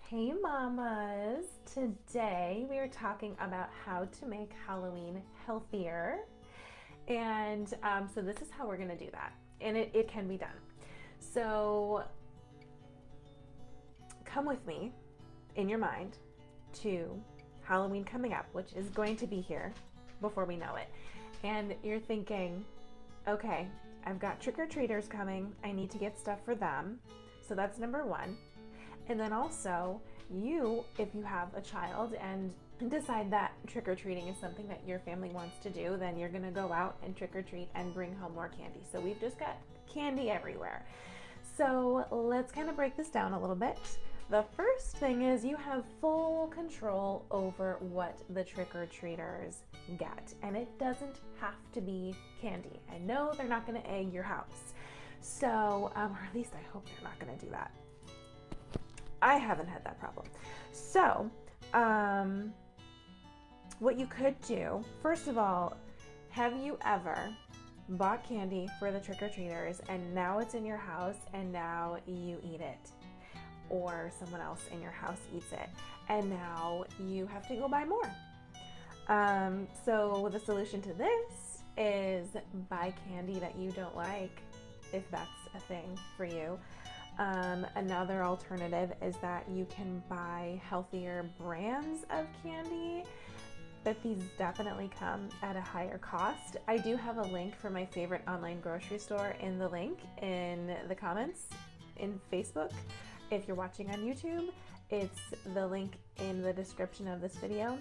Hey mamas! Today we are talking about how to make Halloween healthier. And so this is how we're going to do that. And it can be done. So come with me in your mind to Halloween coming up, which is going to be here before we know it. And you're thinking, okay, I've got trick-or-treaters coming. I need to get stuff for them. So that's number one. And then also, if you have a child and decide that trick-or-treating is something that your family wants to do, then you're gonna go out and trick-or-treat and bring home more candy. So we've just got candy everywhere. So let's kind of break this down a little bit. The first thing is you have full control over what the trick-or-treaters get. And it doesn't have to be candy. I know they're not gonna egg your house. So, or at least I hope they're not gonna do that. I haven't had that problem. So, what you could do, first of all, have you ever bought candy for the trick-or-treaters and now it's in your house and now you eat it? Or someone else in your house eats it and now you have to go buy more. So the solution to this is buy candy that you don't like, if that's a thing for you. Another alternative is that you can buy healthier brands of candy, but these definitely come at a higher cost. I do have a link for my favorite online grocery store in the link in the comments in Facebook. If you're watching on YouTube, it's the link in the description of this video.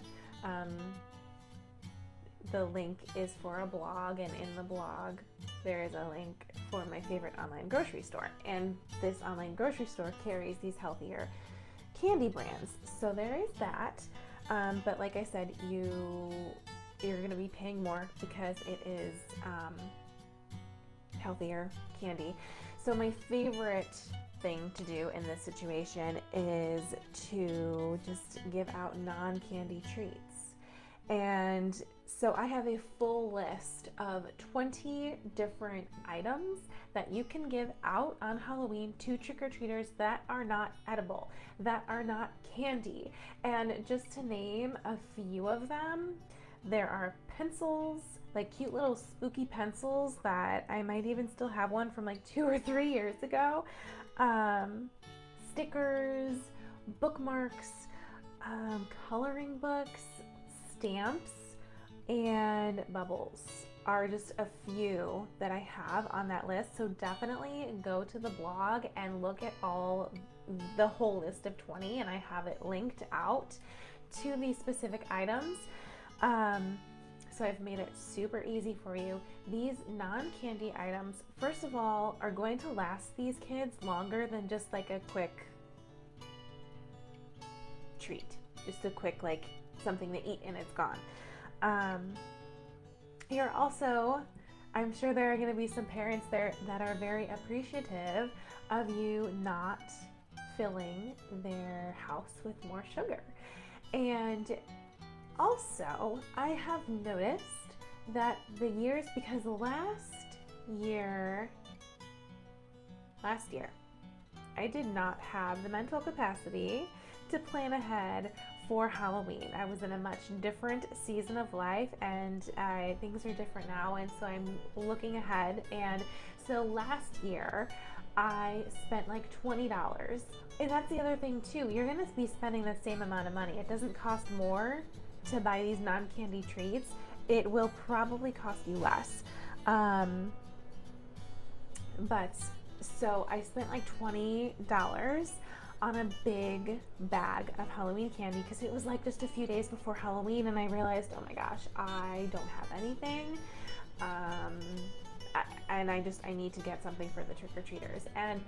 The link is for a blog, and in the blog there is a link for my favorite online grocery store, and this online grocery store carries these healthier candy brands. So there is that, but like I said, you're going to be paying more because it is healthier candy. So my favorite thing to do in this situation is to just give out non-candy treats. And so I have a full list of 20 different items that you can give out on Halloween to trick-or-treaters that are not edible, that are not candy. And just to name a few of them, there are pencils, like cute little spooky pencils that I might even still have one from like 2 or 3 years ago. Stickers, bookmarks, coloring books, stamps, and bubbles are just a few that I have on that list. So definitely go to the blog and look at the whole list of 20, and I have it linked out to these specific items. So I've made it super easy for you. These non-candy items, first of all, are going to last these kids longer than just like a quick treat. Just a quick, like, something to eat and it's gone. You're also, I'm sure there are going to be some parents there that are very appreciative of you not filling their house with more sugar. And also, I have noticed that because last year, I did not have the mental capacity to plan ahead for Halloween. I was in a much different season of life, and things are different now, and so I'm looking ahead. And so last year I spent like $20, and that's the other thing too, you're gonna be spending the same amount of money. It doesn't cost more to buy these non-candy treats. It will probably cost you less. But so I spent like $20 on a big bag of Halloween candy because it was like just a few days before Halloween, and I realized, oh my gosh, I don't have anything. I need to get something for the trick-or-treaters. And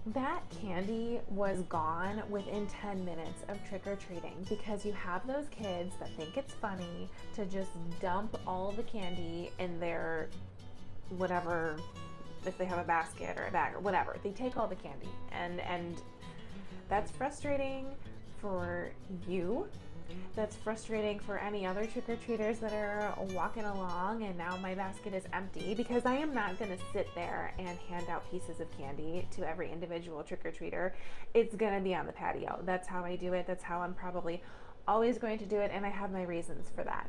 that candy was gone within 10 minutes of trick-or-treating, because you have those kids that think it's funny to just dump all the candy in their whatever, if they have a basket or a bag or whatever, they take all the candy, and that's frustrating for you That's frustrating for any other trick-or-treaters that are walking along and now my basket is empty, because I am not going to sit there and hand out pieces of candy to every individual trick-or-treater. It's going to be on the patio. That's how I do it. That's how I'm probably always going to do it, and I have my reasons for that.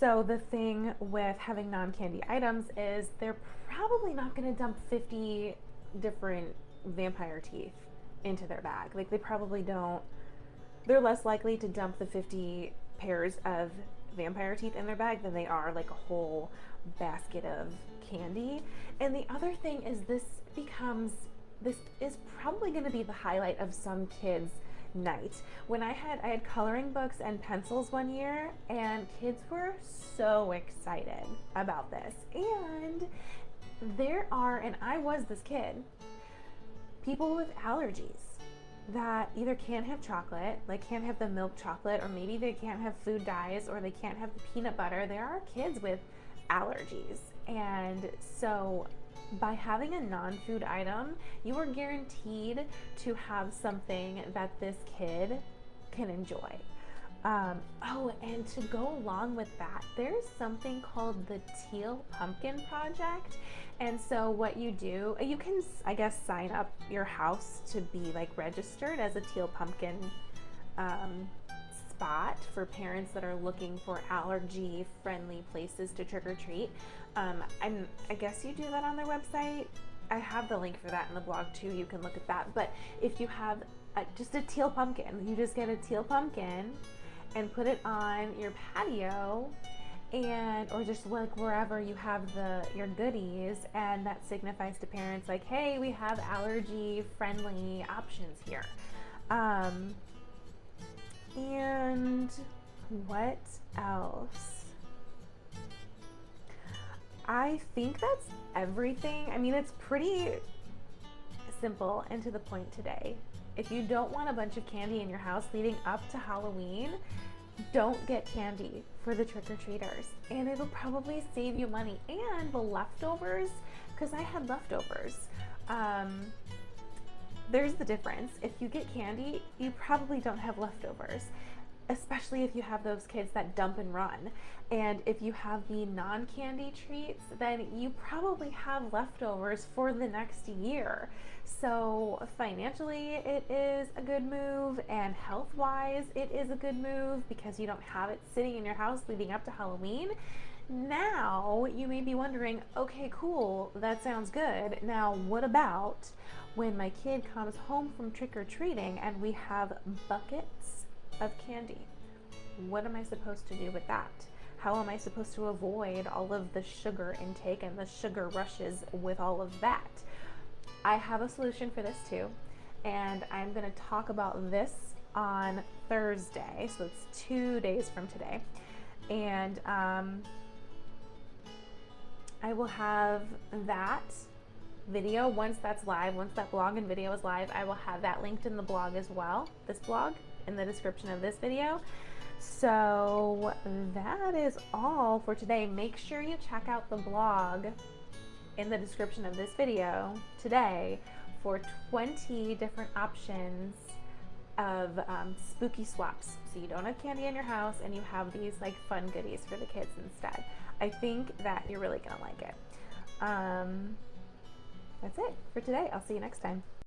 So the thing with having non-candy items is they're probably not going to dump 50 different vampire teeth into their bag. Like, they probably don't. They're less likely to dump the 50 pairs of vampire teeth in their bag than they are like a whole basket of candy. And the other thing is this is probably going to be the highlight of some kids' night. When I had coloring books and pencils one year, and kids were so excited about this. And and I was this kid, people with allergies that either can't have chocolate, like can't have the milk chocolate, or maybe they can't have food dyes, or they can't have the peanut butter. There are kids with allergies. And so by having a non-food item, you are guaranteed to have something that this kid can enjoy. Oh, and to go along with that, there's something called the Teal Pumpkin Project. And so what you do, you can, I guess, sign up your house to be like registered as a Teal Pumpkin spot for parents that are looking for allergy-friendly places to trick-or-treat. I guess you do that on their website. I have the link for that in the blog too. You can look at that. But if you have just a teal pumpkin, you just get a teal pumpkin and put it on your patio, and or just like wherever you have your goodies, and that signifies to parents like, hey, we have allergy friendly options here. And what else? I think that's everything. I mean, it's pretty simple and to the point today. If you don't want a bunch of candy in your house leading up to Halloween, don't get candy for the trick-or-treaters, and it'll probably save you money. And the leftovers, because I had leftovers, there's the difference. If you get candy, you probably don't have leftovers, especially if you have those kids that dump and run. And if you have the non-candy treats, then you probably have leftovers for the next year. So financially, it is a good move, and health-wise, it is a good move because you don't have it sitting in your house leading up to Halloween. Now, you may be wondering, okay, cool, that sounds good. Now, what about when my kid comes home from trick-or-treating and we have buckets of candy? What am I supposed to do with that? How am I supposed to avoid all of the sugar intake and the sugar rushes with all of that? I have a solution for this too, and I'm going to talk about this on Thursday, so it's 2 days from today. And I will have that video once that's live, once that blog and video is live. I will have that linked in the blog as well, this blog, in the description of this video. So that is all for today. Make sure you check out the blog in the description of this video today for 20 different options of spooky swaps. So you don't have candy in your house and you have these like fun goodies for the kids instead. I think that you're really gonna like it. That's it for today. I'll see you next time.